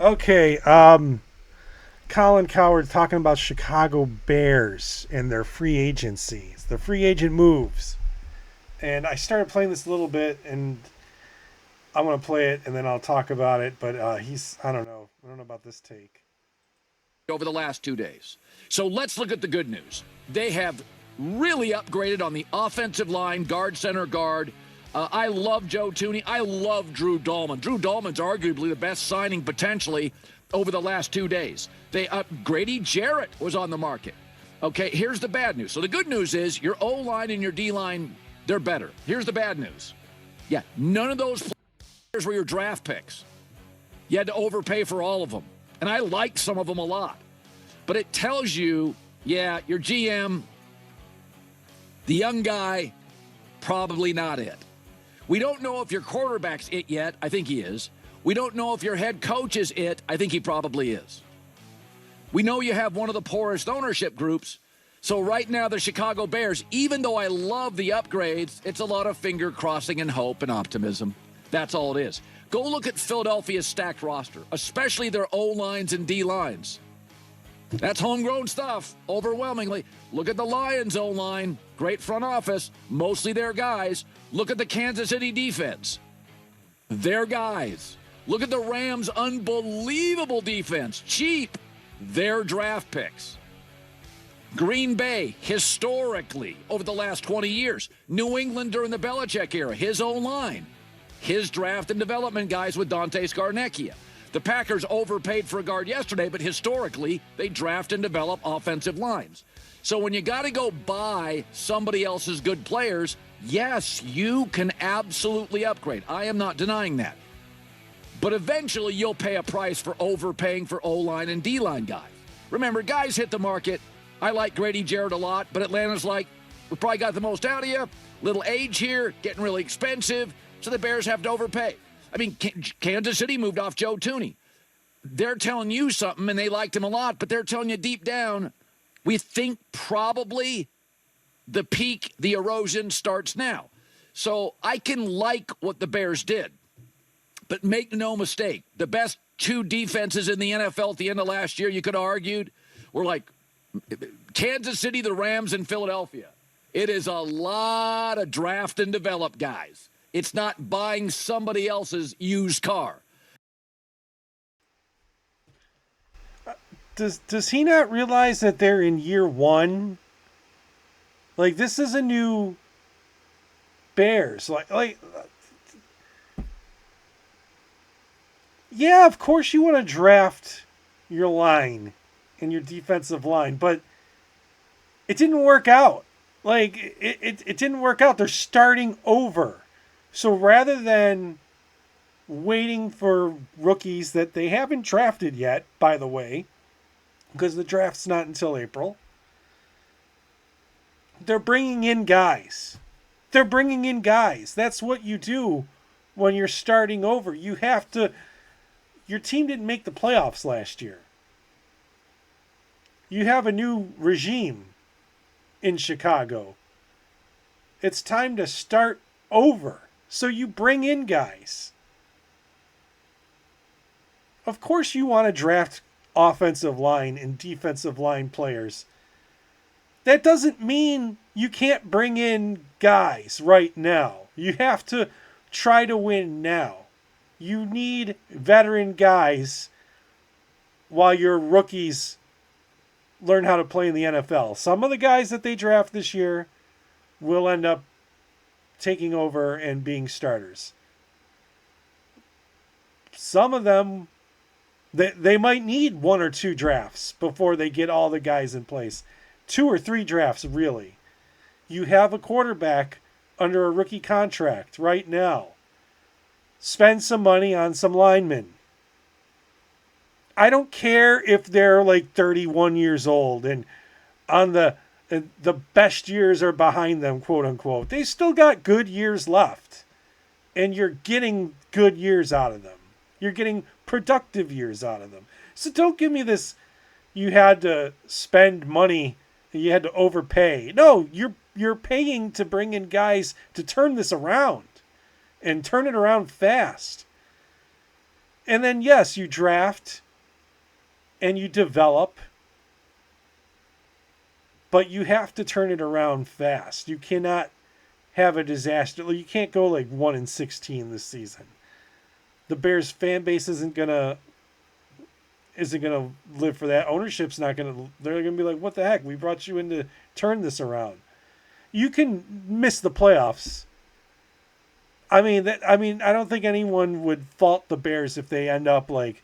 Okay, Colin Cowherd talking about Chicago Bears and their free agencies, the free agent moves. And I started playing this a little bit, and I want to play it, and then I'll talk about it. But I don't know. I don't know about this take. Over the last 2 days. So let's look at the good news. They have really upgraded on the offensive line, guard, center, guard. I love Joe Tooney. I love Drew Dahlman. Drew Dahlman's arguably the best signing potentially over the last 2 days. Grady Jarrett was on the market. Okay, here's the bad news. So the good news is your O-line and your D-line, they're better. Here's the bad news. Yeah, none of those players were your draft picks. You had to overpay for all of them. And I like some of them a lot. But it tells you, yeah, your GM, the young guy, probably not it. We don't know if your quarterback's it yet. I think he is. We don't know if your head coach is it. I think he probably is. We know you have one of the poorest ownership groups. So right now, the Chicago Bears, even though I love the upgrades, it's a lot of finger crossing and hope and optimism. That's all it is. Go look at Philadelphia's stacked roster, especially their O-lines and D-lines. That's homegrown stuff, overwhelmingly. Look at the Lions O-line, great front office, mostly their guys. Look at the Kansas City defense, their guys. Look at the Rams' unbelievable defense, cheap, their draft picks. Green Bay, historically, over the last 20 years. New England during the Belichick era, his O-line. His draft and development guys with Dante Scarnecchia. The Packers overpaid for a guard yesterday, but historically, they draft and develop offensive lines. So when you got to go buy somebody else's good players, yes, you can absolutely upgrade. I am not denying that. But eventually, you'll pay a price for overpaying for O-line and D-line guys. Remember, guys hit the market. I like Grady Jarrett a lot, but Atlanta's like, we probably got the most out of you. Little age here, getting really expensive. So the Bears have to overpay. I mean, Kansas City moved off Joe Tooney. They're telling you something, and they liked him a lot, but they're telling you deep down, we think probably the peak, the erosion starts now. So I can like what the Bears did, but make no mistake, the best two defenses in the NFL at the end of last year, you could have argued, were like Kansas City, the Rams, and Philadelphia. It is a lot of draft and develop guys. It's not buying somebody else's used car. Does he not realize that they're in year one? Like, this is a new Bears. Yeah, of course you want to draft your line and your defensive line, but it didn't work out. Like, it didn't work out. They're starting over. So rather than waiting for rookies that they haven't drafted yet, by the way, because the draft's not until April, they're bringing in guys. They're bringing in guys. That's what you do when you're starting over. You have to... Your team didn't make the playoffs last year. You have a new regime in Chicago. It's time to start over. So you bring in guys. Of course you want to draft offensive line and defensive line players. That doesn't mean you can't bring in guys right now. You have to try to win now. You need veteran guys while your rookies learn how to play in the NFL. Some of the guys that they draft this year will end up taking over and being starters. Some of them, they might need one or two drafts before they get all the guys in place. 2 or 3 drafts, really. You have a quarterback under a rookie contract right now. Spend some money on some linemen. I don't care if they're like 31 years old and on the best years are behind them, quote unquote. They still got good years left. And you're getting good years out of them. You're getting productive years out of them. So don't give me this, you had to spend money, you had to overpay. No, you're paying to bring in guys to turn this around. And turn it around fast. And then, yes, you draft and you develop, but you have to turn it around fast. You cannot have a disaster. You can't go like 1-16 this season. The Bears fan base isn't gonna live for that. Ownership's not gonna. They're gonna be like, "What the heck? We brought you in to turn this around." You can miss the playoffs. I don't think anyone would fault the Bears if they end up like,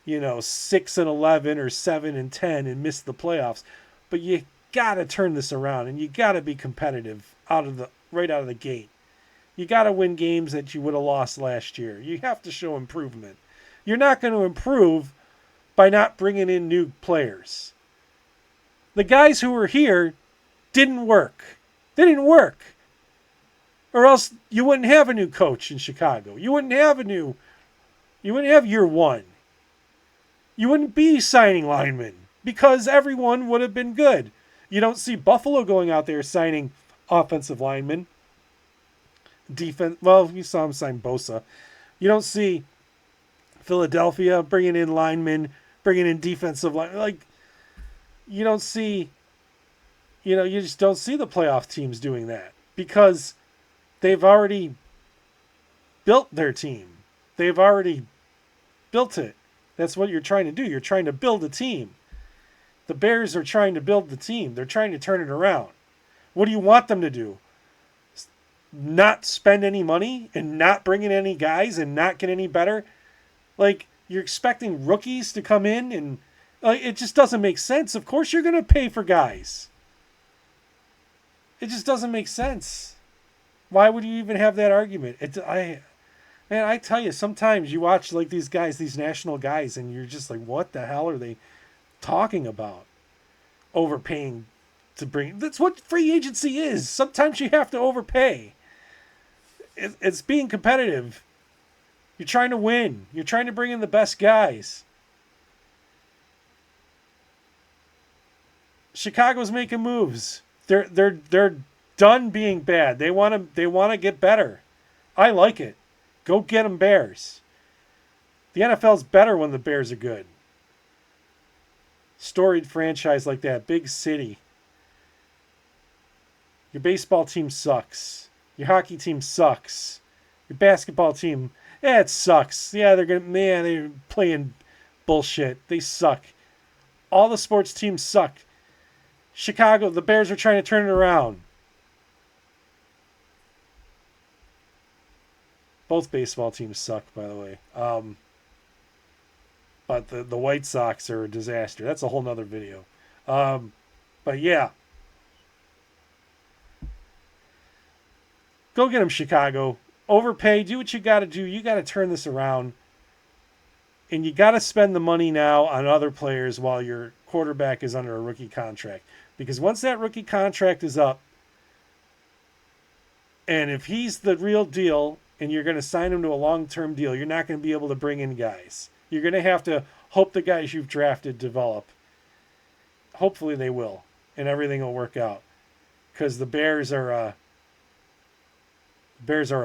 6-11 or 7-10 and miss the playoffs. But you gotta turn this around and you gotta be competitive right out of the gate. You gotta win games that you would have lost last year. You have to show improvement. You're not going to improve by not bringing in new players. The guys who were here didn't work. They didn't work. Or else you wouldn't have a new coach in Chicago. You wouldn't have year one. You wouldn't be signing linemen because everyone would have been good. You don't see Buffalo going out there signing offensive linemen. Defense, well, you saw him sign Bosa. You don't see Philadelphia bringing in linemen, bringing in defensive line. Like, you don't see, you just don't see the playoff teams doing that because they've already built their team. They've already built it. That's what you're trying to do. You're trying to build a team. The Bears are trying to build the team. They're trying to turn it around. What do you want them to do? Not spend any money and not bring in any guys and not get any better? Like, you're expecting rookies to come in and it just doesn't make sense. Of course you're going to pay for guys. It just doesn't make sense. Why would you even have that argument? I tell you, sometimes you watch like these guys, these national guys, and you're just like, what the hell are they talking about? Overpaying to bring. That's what free agency is. Sometimes you have to overpay. It's being competitive. You're trying to win. You're trying to bring in the best guys. Chicago's making moves. They're done being bad. They want to get better. I like it. Go get them, Bears. The NFL's better when the Bears are good. Storied franchise like that, big city. Your baseball team sucks. Your hockey team sucks. Your basketball team, it sucks. Yeah, they're playing bullshit. They suck. All the sports teams suck. Chicago, the Bears are trying to turn it around. Both baseball teams suck, by the way. But the White Sox are a disaster. That's a whole nother video. But yeah. Go get them, Chicago. Overpay. Do what you got to do. You got to turn this around. And you got to spend the money now on other players while your quarterback is under a rookie contract. Because once that rookie contract is up, and if he's the real deal and you're going to sign him to a long-term deal, you're not going to be able to bring in guys. You're going to have to hope the guys you've drafted develop. Hopefully they will, and everything will work out. Because the Bears are a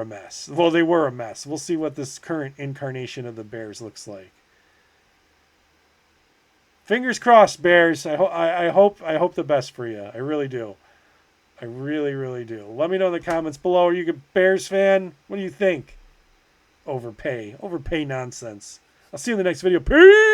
mess. Well, they were a mess. We'll see what this current incarnation of the Bears looks like. Fingers crossed, Bears. I hope the best for you. I really do. I really, really do. Let me know in the comments below. Are you a Bears fan? What do you think? Overpay nonsense. I'll see you in the next video. Peace!